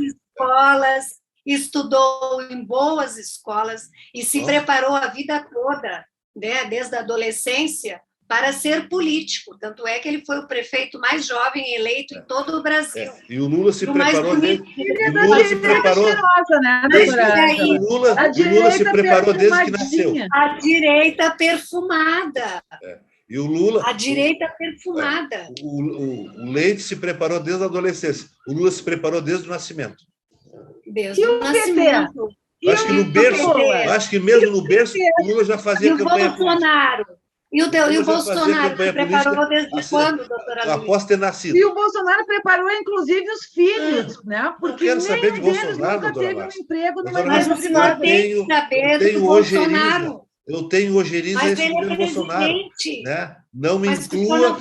Estudou em boas escolas e se preparou a vida toda, né, desde a adolescência, para ser político. Tanto é que ele foi o prefeito mais jovem eleito em todo o Brasil. E o Lula se preparou desde... O Lula se preparou desde que nasceu. A direita perfumada. E o Lula... A direita perfumada. O Leite se preparou desde a adolescência. O Lula se preparou desde o nascimento. Desde o nascimento. Acho que mesmo no berço, o Lula já fazia campanha política. E o Bolsonaro se preparou desde quando, doutora Luísa? Após ter nascido. E o Bolsonaro preparou, inclusive, os filhos, né? Porque eu quero saber de Bolsonaro, nunca teve um emprego numa Mas o senhor tem que saber do Bolsonaro. Eu tenho ojeriza a esse governo Bolsonaro. Né? Não me inclua na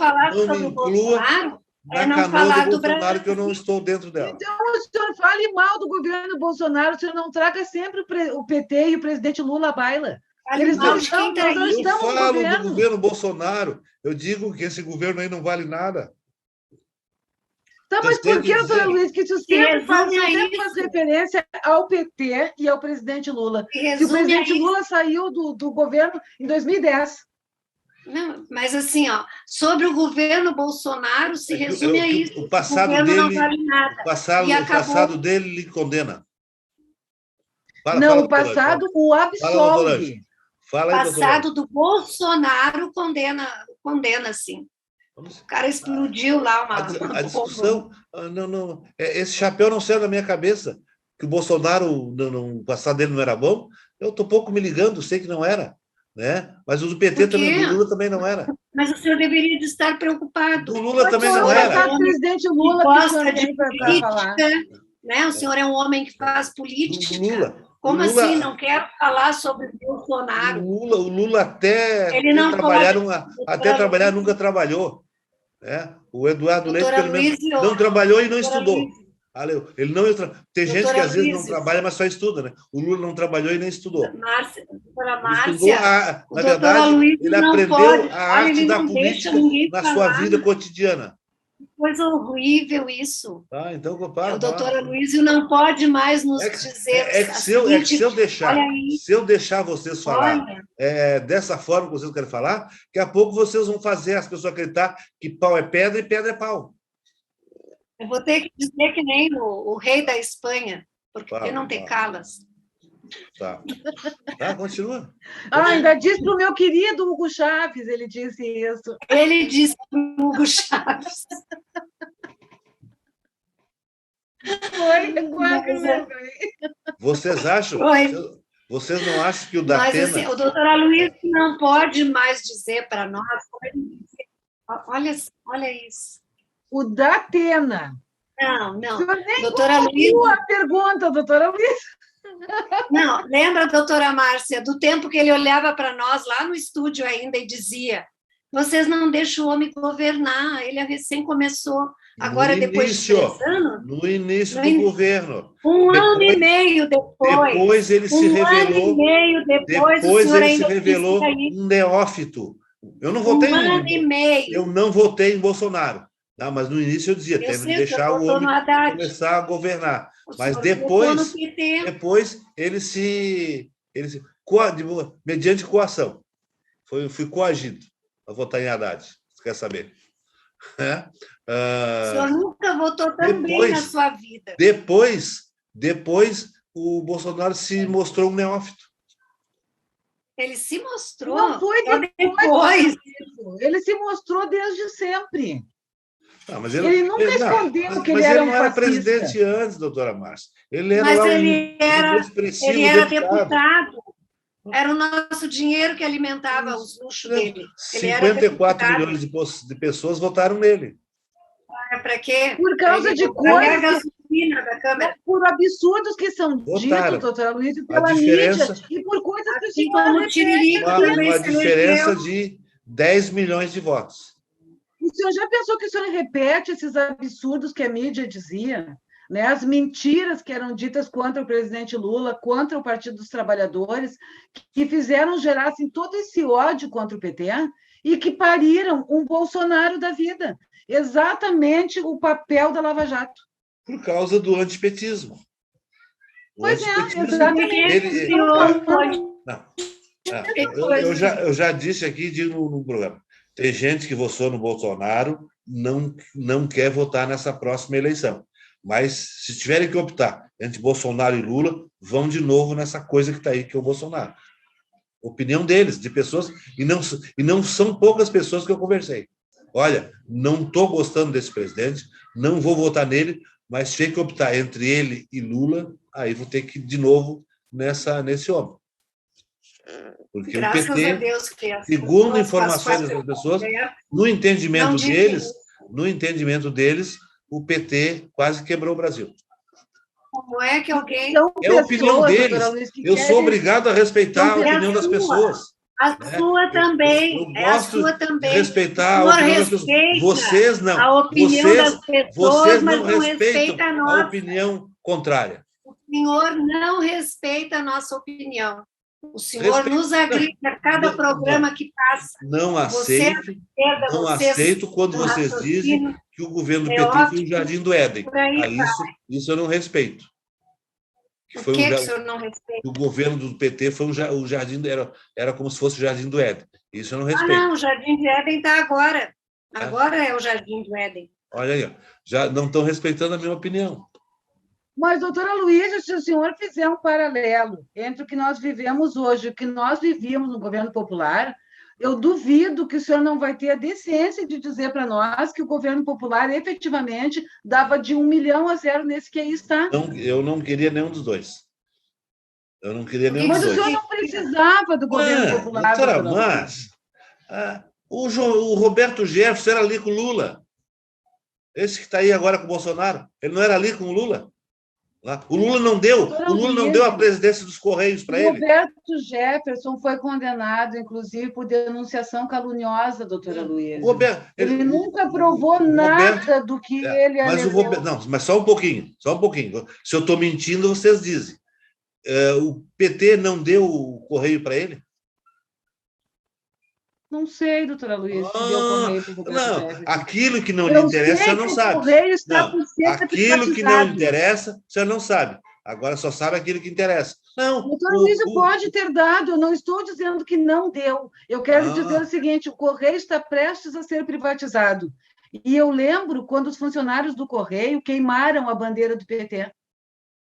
canoa do Bolsonaro, que eu não estou dentro dela. Então, o senhor fale mal do governo Bolsonaro, o senhor não traga sempre o PT e o presidente Lula à baila. Eles não estão, eu falo do governo Bolsonaro, eu digo que esse governo aí não vale nada. Tá, mas por que, doutora Luísa, que isso sempre faz referência ao PT e ao presidente Lula? Se o presidente Lula saiu do governo em 2010. Não, mas assim, sobre o governo Bolsonaro se resume a isso. O passado dele não vale nada. O passado dele lhe condena. O passado o absolve. O passado do Bolsonaro condena sim. O cara explodiu lá a discussão. Não, esse chapéu não saiu da minha cabeça. Que o Bolsonaro, o passado dele não era bom. Eu estou pouco me ligando, sei que não era. Né? Mas o do PT também, do Lula também não era. Mas o senhor deveria de estar preocupado. O Lula também não era. O presidente Lula gosta de política, né? O senhor é um homem que faz política. Como assim? Não quero falar sobre o Bolsonaro. O Lula até trabalhar nunca trabalhou. Né? O Eduardo Leite, pelo menos, não trabalhou e não estudou. Ele não Tem gente que às vezes não trabalha, mas só estuda. Né? O Lula não trabalhou e nem estudou. Doutora Márcia, na verdade, ele aprendeu a arte da política na sua vida cotidiana. Coisa horrível isso. Então, o doutor Aloysio não pode mais nos dizer. Se eu deixar vocês falar dessa forma que vocês querem falar, daqui a pouco vocês vão fazer as pessoas acreditar que pau é pedra e pedra é pau. Eu vou ter que dizer que nem o rei da Espanha, porque não tem calas. Tá, continua. Ainda disse para o meu querido Hugo Chávez, ele disse isso. Ele disse para o Hugo Chávez. Vocês acham? Vocês não acham que o Datena... Mas assim, o doutor Aloysio não pode mais dizer para nós... Olha isso. O Datena. Não. Doutora Aloysio... a pergunta, doutora Aloysio. Não, lembra, doutora Márcia, do tempo que ele olhava para nós lá no estúdio ainda e dizia: vocês não deixam o homem governar, ele recém começou, agora depois de 3 anos. No início do governo. Ano e meio depois. Depois ele se revelou. Ano e meio depois o senhor ele se revelou um neófito. Eu não votei Eu não votei em Bolsonaro. Não, mas no início eu dizia, tem que deixar o homem começar a governar. Mas depois ele mediante coação. Fui coagido a votar em Haddad. Você quer saber? O senhor nunca votou tão bem na sua vida. Depois o Bolsonaro se mostrou um neófito. Ele se mostrou. Não foi só depois. Ele se mostrou desde sempre. Não, mas ele nunca escondeu que ele era um fascista. Mas ele não era presidente antes, doutora Márcia. Ele era mas lá ele era deputado. Era o nosso dinheiro que alimentava os luxos dele. 54 milhões de pessoas votaram nele. Para quê? Por causa de coisas da Câmara. Por absurdos que são ditos, doutora Luísa, pela mídia, e por coisas que se uma diferença de 10 milhões de votos. O senhor já pensou que o senhor repete esses absurdos que a mídia dizia? Né? As mentiras que eram ditas contra o presidente Lula, contra o Partido dos Trabalhadores, que fizeram gerar assim, todo esse ódio contra o PT e que pariram um Bolsonaro da vida. Exatamente o papel da Lava Jato. Por causa do antipetismo. Pois é, exatamente. Eu já disse aqui no programa, tem gente que votou no Bolsonaro, não quer votar nessa próxima eleição. Mas, se tiverem que optar entre Bolsonaro e Lula, vão de novo nessa coisa que está aí, que é o Bolsonaro. Opinião deles, de pessoas, e não são poucas pessoas que eu conversei. Olha, não estou gostando desse presidente, não vou votar nele, mas se tiver que optar entre ele e Lula, aí vou ter que ir de novo nesse homem. Porque graças o PT, a Deus, segundo informações dessas pessoas, no entendimento deles, o PT quase quebrou o Brasil. Como é que alguém... É a opinião deles. Eu sou obrigado a respeitar a opinião das pessoas. A sua também. Eu gosto de respeitar a opinião das pessoas. Vocês não. A opinião das pessoas, vocês mas não respeitam a opinião contrária. O senhor não respeita a nossa opinião. O senhor nos agride a cada programa que passa. Não aceito quando vocês dizem que o governo do PT foi o Jardim do Éden. Isso eu não respeito. O que o senhor não respeita? O governo do PT foi o Jardim, era como se fosse o Jardim do Éden. Isso eu não respeito. Não, o Jardim do Éden está agora. Agora é o Jardim do Éden. Olha aí, já não estão respeitando a minha opinião. Mas, doutora Luísa, se o senhor fizer um paralelo entre o que nós vivemos hoje e o que nós vivíamos no governo popular, eu duvido que o senhor não vai ter a decência de dizer para nós que o governo popular efetivamente dava de 1 milhão a 0 nesse que aí está. Eu não queria nenhum dos dois. Mas o senhor não precisava do governo popular. Doutora Márcia, o Roberto Jefferson era ali com o Lula. Esse que está aí agora com o Bolsonaro, ele não era ali com o Lula? O Lula não deu a presidência dos Correios para ele. Roberto Jefferson foi condenado, inclusive, por denunciação caluniosa, doutora Luísa. Ele nunca provou nada do que ele alegou. Mas só um pouquinho. Se eu estou mentindo, vocês dizem. O PT não deu o Correio para ele? Não sei, doutora Luísa, se deu Correio para o Roberto Jefferson. Aquilo que não lhe interessa, você não sabe. Aquilo que não interessa, você não sabe. Agora só sabe aquilo que interessa. Não. Doutora Luísa pode ter dado, eu não estou dizendo que não deu. Eu quero dizer o seguinte: o Correio está prestes a ser privatizado. E eu lembro quando os funcionários do Correio queimaram a bandeira do PT,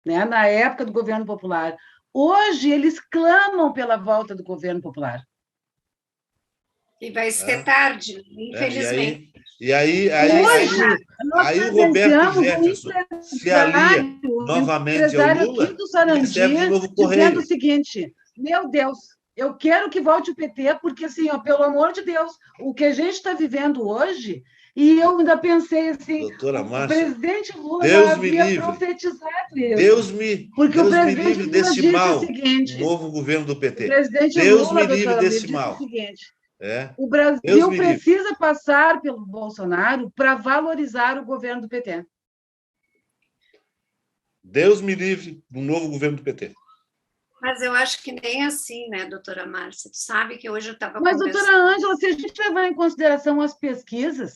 né, na época do governo popular. Hoje, eles clamam pela volta do governo popular. E vai ser tarde, infelizmente. E aí o Roberto Jefferson se alia novamente ao Lula e recebe um novo Correio. Dizendo o seguinte: meu Deus, eu quero que volte o PT, porque, assim, pelo amor de Deus, o que a gente está vivendo hoje, e eu ainda pensei assim, doutora Márcia, o presidente Lula havia profetizado isso. Deus me livre desse mal, o novo governo do PT. Deus me livre desse mal. O Brasil precisa passar pelo Bolsonaro para valorizar o governo do PT. Deus me livre do novo governo do PT. Mas eu acho que nem assim, né, doutora Márcia? Tu sabe que hoje eu estava conversando... Mas, doutora Ângela, se a gente levar em consideração as pesquisas,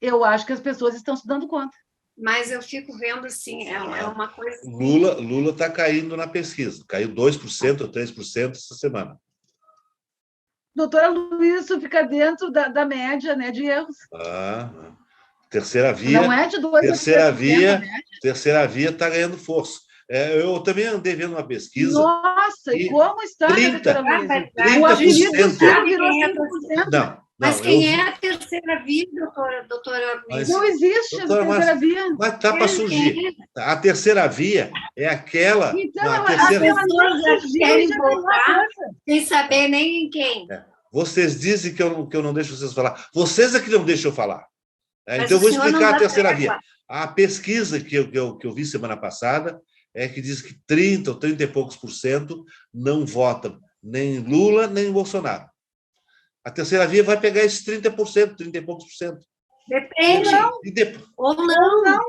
eu acho que as pessoas estão se dando conta. Mas eu fico vendo assim, é uma coisa... Lula está caindo na pesquisa. Caiu 2% ou 3% essa semana. Doutora Luísa, isso fica dentro da média, né, de erros. Terceira via. Não é de 2 terceira via está ganhando força. Eu também andei vendo uma pesquisa. Nossa, e como está, 30%. O apelido do Ciro virou 5%. Não, mas quem é a terceira via, doutora Luiz? Não existe a terceira via. Mas está para surgir. A terceira via é aquela... Então, a As terceira... pessoas querem votar sem saber nem em quem. Vocês dizem que eu não deixo vocês falar. Vocês é que não deixam eu falar. Mas então, eu vou explicar a terceira trégua. via. A pesquisa que eu vi semana passada é que diz que 30 ou 30 e poucos % não votam nem Lula, nem Bolsonaro. A terceira via vai pegar esses 30%, 30 e poucos %. Depende. Ou não.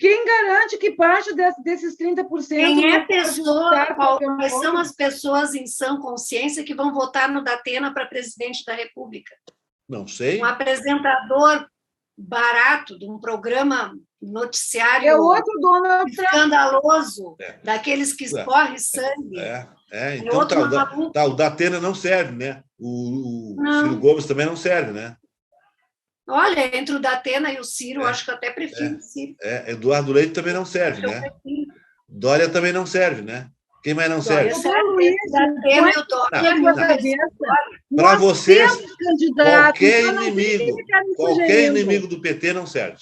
Quem garante que parte desses 30%... Quem é a pessoa, quais são as pessoas em sã consciência que vão votar no Datena para presidente da República? Não sei. Um apresentador barato de um programa noticiário é outro Donald escandaloso, daqueles que escorre sangue. Então o Datena não serve, né? O Ciro Gomes também não serve, né? Olha, entre o Datena e o Ciro, acho que eu até prefiro o Ciro. Eduardo Leite também não serve, né? Dória também não serve, né? Quem mais não serve? Para vocês, qualquer inimigo do PT não serve.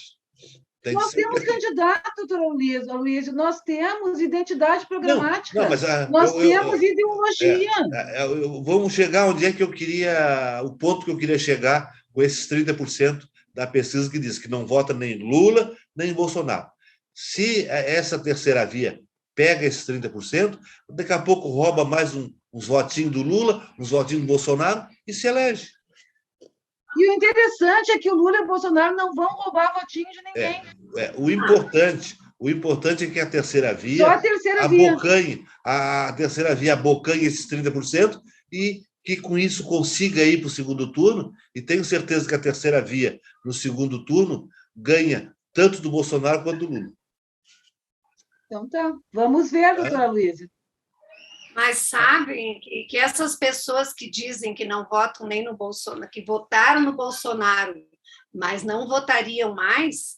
Nós temos candidato, doutora Luísa, nós temos identidade programática, nós temos ideologia. Vamos chegar onde é que eu queria, o ponto que eu queria chegar com esses 30% da pesquisa que diz que não vota nem Lula, nem Bolsonaro. Se essa terceira via pega esses 30%, daqui a pouco rouba mais uns votinhos do Lula, uns votinhos do Bolsonaro e se elege. E o interessante é que o Lula e o Bolsonaro não vão roubar votinho de ninguém. O importante é que a terceira via abocanhe esses 30% e que com isso consiga ir para o segundo turno, e tenho certeza que a terceira via, no segundo turno, ganha tanto do Bolsonaro quanto do Lula. Então tá, vamos ver, doutora Luísa. Mas sabem que essas pessoas que dizem que não votam nem no Bolsonaro, que votaram no Bolsonaro, mas não votariam mais,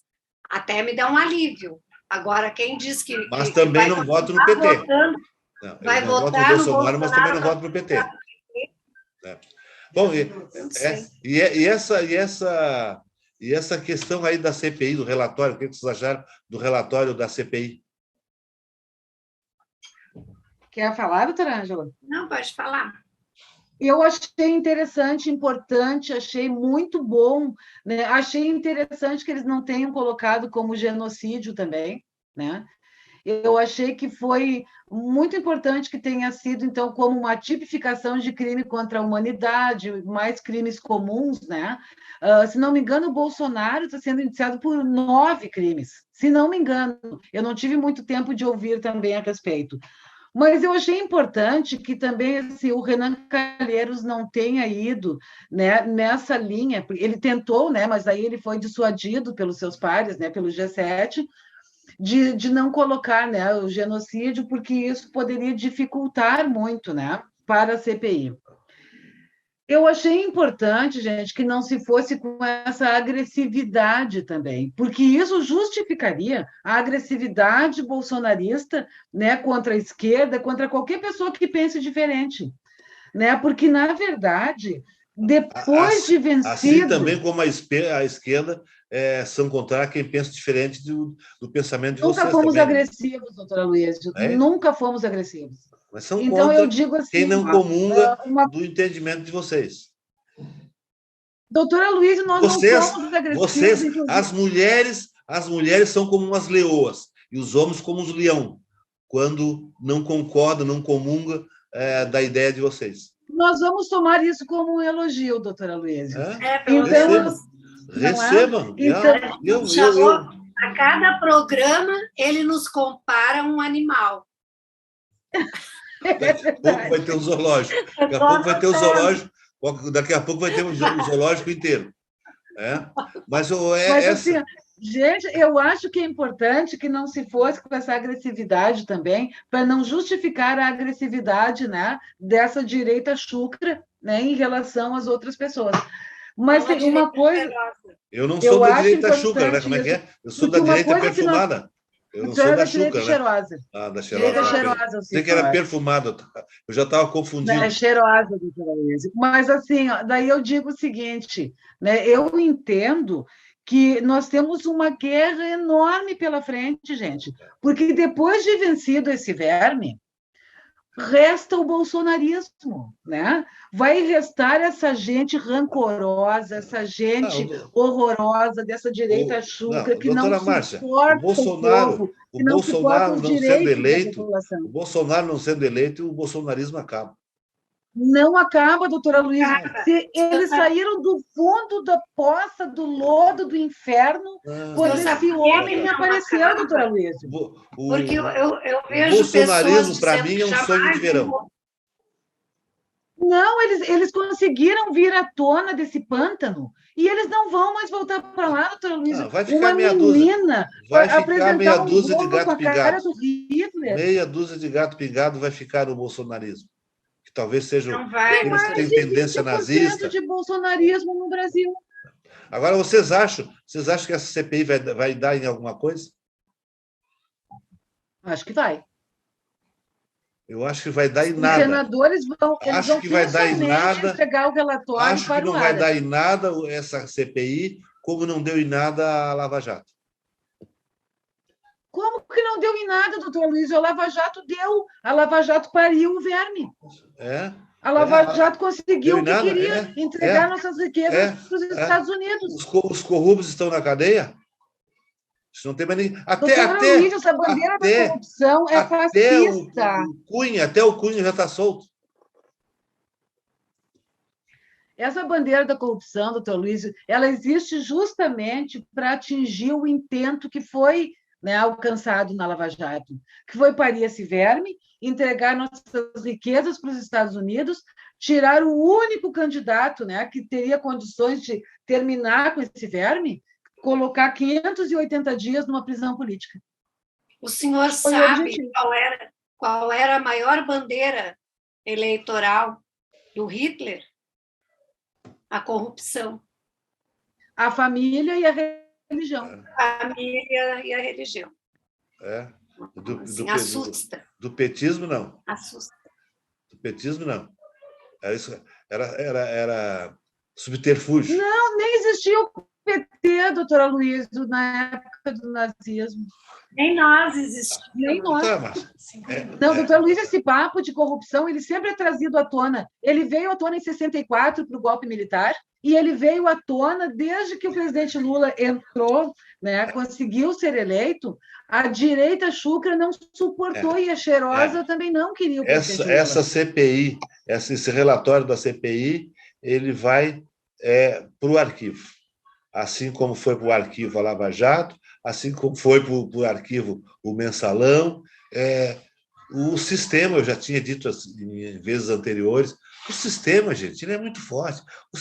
até me dá um alívio. Agora, quem diz que... Mas também não votam no PT. Vai votar no Bolsonaro, mas também não votam no PT. Bom, e essa questão aí da CPI, do relatório, o que vocês acharam do relatório da CPI? Quer falar, doutora Ângela? Não, pode falar. Eu achei interessante, importante, achei muito bom, né? Achei interessante que eles não tenham colocado como genocídio também, né? Eu achei que foi muito importante que tenha sido, então, como uma tipificação de crime contra a humanidade, mais crimes comuns, né? Se não me engano, o Bolsonaro está sendo indiciado por 9 crimes, se não me engano. Eu não tive muito tempo de ouvir também a respeito. Mas eu achei importante que também assim, o Renan Calheiros não tenha ido, né, nessa linha. Ele tentou, né, mas aí ele foi dissuadido pelos seus pares, né, pelo G7, de não colocar, né, o genocídio, porque isso poderia dificultar muito, né, para a CPI. Eu achei importante, gente, que não se fosse com essa agressividade também, porque isso justificaria a agressividade bolsonarista, né, contra a esquerda, contra qualquer pessoa que pense diferente, né? Porque, na verdade, depois de vencido... Assim também como a esquerda são contra quem pensa diferente do pensamento de vocês. Nunca fomos também, agressivos, doutora Luísa, nunca fomos agressivos. Mas são então, contra eu digo assim, quem não comunga do entendimento de vocês. Doutora Luísa, nós não somos agressivos. As mulheres são como umas leoas e os homens como os leão, quando não concordam, não comungam da ideia de vocês. Nós vamos tomar isso como um elogio, doutora Luísa. Recebam. A cada programa, ele nos compara a um animal. Daqui a pouco vai ter um zoológico. Daqui a pouco vai ter um zoológico inteiro. Mas assim, gente, eu acho que é importante que não se fosse com essa agressividade também, para não justificar a agressividade, né, dessa direita chucra, né, em relação às outras pessoas. Mas tem uma coisa... Eu não sou da direita chucra, né? Como é que é? Eu sou da direita perfumada. Eu não O sou senhor é da da direita Xuca, né? cheirosa. Ah, da Direita cheirosa. cheirosa, sim, Sei que era senhora. perfumada. Eu já estava confundindo. É cheirosa, doutora Luísa. Mas, assim, ó, daí eu digo o seguinte, né? Eu entendo que nós temos uma guerra enorme pela frente, gente, porque depois de vencido esse verme, resta o bolsonarismo, né? Vai restar essa gente rancorosa, essa Ah, gente horrorosa dessa direita não, chucra que não doutora Márcia, suporta o povo, que O não suporta Bolsonaro os não sendo direitos da eleito, população. o Bolsonaro não sendo eleito, o bolsonarismo acaba. Não acaba, doutora Luísa. Cara, Se eles saíram do fundo da poça, do lodo, do inferno, quando sabe esse por que homem que não apareceu, acaba? doutora Luísa. Porque eu O vejo pessoas bolsonarismo, para dizendo mim, que é um sonho de jamais verão. Não, eles conseguiram vir à tona desse pântano e eles não vão mais voltar para lá, doutora Luísa. Ah, vai ficar Uma meia dúzia. menina Vai ficar meia apresentar um dúzia de bolo com gato a cara pingado. do Hitler. Meia dúzia de gato pingado vai ficar no bolsonarismo. Que talvez sejam não vai. Tem aqueles que mais têm de tendência 20% nazista. de bolsonarismo no Brasil. Agora, vocês acham que essa CPI vai dar em alguma coisa? Acho que vai. Eu acho que vai dar em Os nada. senadores eles Acho vão que vai dar em pessoalmente nada. entregar o relatório Acho que para o não vai Aras. dar em nada essa CPI, como não deu em nada a Lava Jato. Como que não deu em nada, doutor Luiz? A Lava Jato deu. A Lava Jato pariu o verme. A Lava Jato conseguiu deu em o que nada. queria, entregar nossas riquezas para os Estados Unidos. Os corruptos estão na cadeia? Isso não tem mais nem. Doutora Luiz, essa bandeira da corrupção é fascista. Até o Cunha já está solto. Essa bandeira da corrupção, doutor Luiz, ela existe justamente para atingir o intento que foi, né, alcançado na Lava Jato, que foi parir esse verme, entregar nossas riquezas para os Estados Unidos, tirar o único candidato, né, que teria condições de terminar com esse verme, colocar 580 dias numa prisão política. O senhor sabe qual era a maior bandeira eleitoral do Hitler? A corrupção. A família e a religião. A família e a religião. Assusta. Do petismo, não. Assusta. Do petismo, não. Era subterfúgio. Não, nem existia o PT, doutora Luiz, na época do nazismo. Nem nós existimos. Nem nós. Não, doutora Luiz, esse papo de corrupção, ele sempre é trazido à tona. Ele veio à tona em 64 para o golpe militar, e ele veio à tona desde que o presidente Lula entrou, né, conseguiu ser eleito. A direita chucra não suportou e a cheirosa também não queria o presidente Lula. Essa CPI, esse relatório da CPI, ele vai para o arquivo. Assim como foi para o arquivo a Lava Jato, assim como foi para o arquivo o Mensalão. O sistema, eu já tinha dito em vezes anteriores, o sistema, gente, ele é muito forte. O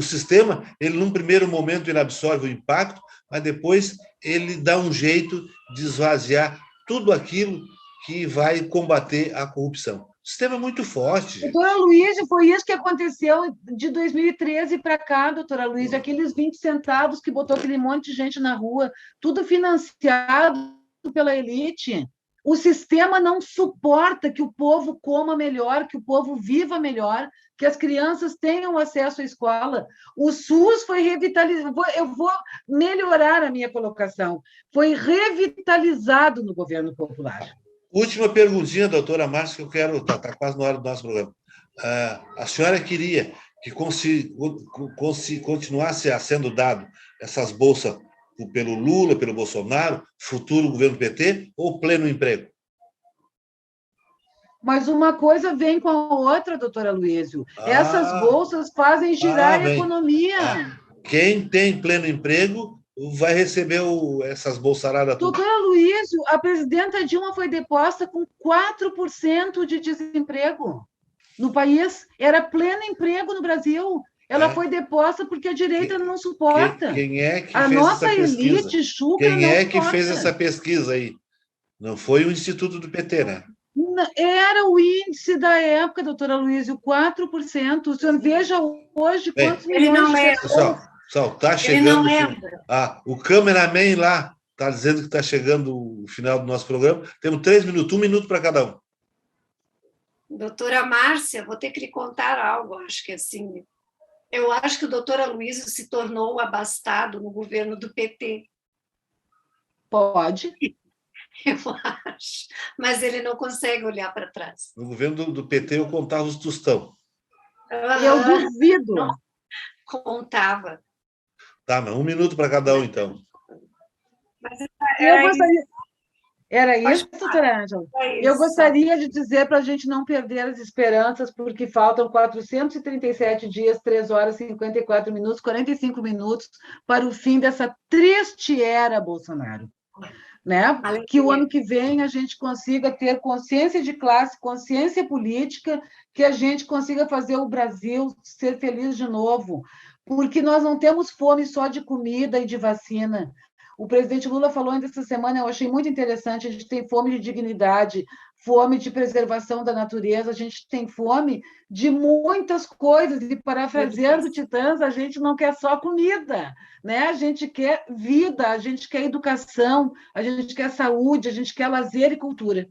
sistema, ele num primeiro momento ele absorve o impacto, mas depois ele dá um jeito de esvaziar tudo aquilo que vai combater a corrupção. O sistema é muito forte, gente. Doutora Luísa, foi isso que aconteceu de 2013 para cá, doutora Luísa, aqueles 20 centavos que botou aquele monte de gente na rua, tudo financiado pela elite. O sistema não suporta que o povo coma melhor, que o povo viva melhor, que as crianças tenham acesso à escola. O SUS foi revitalizado. Eu vou melhorar a minha colocação. Foi revitalizado no governo popular. Última perguntinha, doutora Márcia, que eu quero... Está quase na hora do nosso programa. A senhora queria que continuasse sendo dado essas bolsas pelo Lula, pelo Bolsonaro, futuro governo PT, ou pleno emprego? Mas uma coisa vem com a outra, doutora Luísio. Essas bolsas fazem girar a economia. Quem tem pleno emprego vai receber essas bolsaradas tudo. Doutora Luísio, a presidenta Dilma foi deposta com 4% de desemprego no país. Era pleno emprego no Brasil. Ela foi deposta porque a direita não suporta. Quem é que a fez nossa essa pesquisa? Elite chucra Quem é que suporta. fez essa pesquisa aí? Não foi o Instituto do PT, né? Era o índice da época, doutora Luísio, 4%. O senhor veja hoje quantos milhões de pessoas... Pessoal, está chegando... Ele não lembra. O cameraman lá está dizendo que está chegando o final do nosso programa. Temos 3 minutos, 1 minuto para cada um. Doutora Márcia, vou ter que lhe contar algo, acho que assim, eu acho que o doutor Aloysio se tornou abastado no governo do PT. Pode. Eu acho, mas ele não consegue olhar para trás. No governo do PT eu contava os tostão. Eu duvido. Contava. Tá, mas 1 minuto para cada um, então. Mas era isso, doutora Ângela? Eu gostaria de dizer para a gente não perder as esperanças, porque faltam 437 dias, 3 horas, 54 minutos, 45 minutos para o fim dessa triste era Bolsonaro. Né? Que o ano que vem a gente consiga ter consciência de classe, consciência política, que a gente consiga fazer o Brasil ser feliz de novo, porque nós não temos fome só de comida e de vacina. O presidente Lula falou ainda essa semana, eu achei muito interessante, a gente tem fome de dignidade, fome de preservação da natureza, a gente tem fome de muitas coisas, e parafraseando Titãs, a gente não quer só comida, né? A gente quer vida, a gente quer educação, a gente quer saúde, a gente quer lazer e cultura.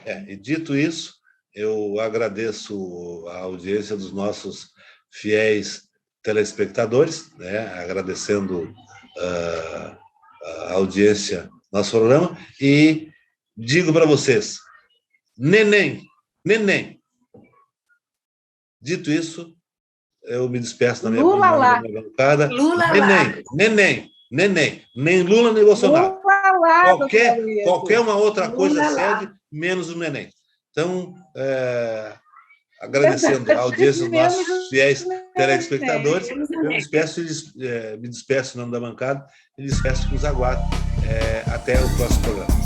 E dito isso, eu agradeço a audiência dos nossos fiéis telespectadores, né? Agradecendo a audiência do nosso programa, e digo para vocês, neném. Dito isso, eu me despeço da minha bancada. Neném. Nem Lula, nem Bolsonaro. Qualquer uma outra coisa serve, menos o neném. Então, agradecendo a audiência dos nossos fiéis telespectadores, eu me despeço em nome da bancada e despeço que nos aguarda. Até o próximo programa.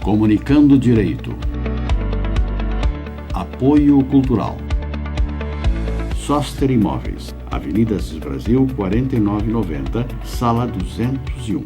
Comunicando Direito. Apoio Cultural. Soster Imóveis, Avenida Assis Brasil, 4990, Sala 201.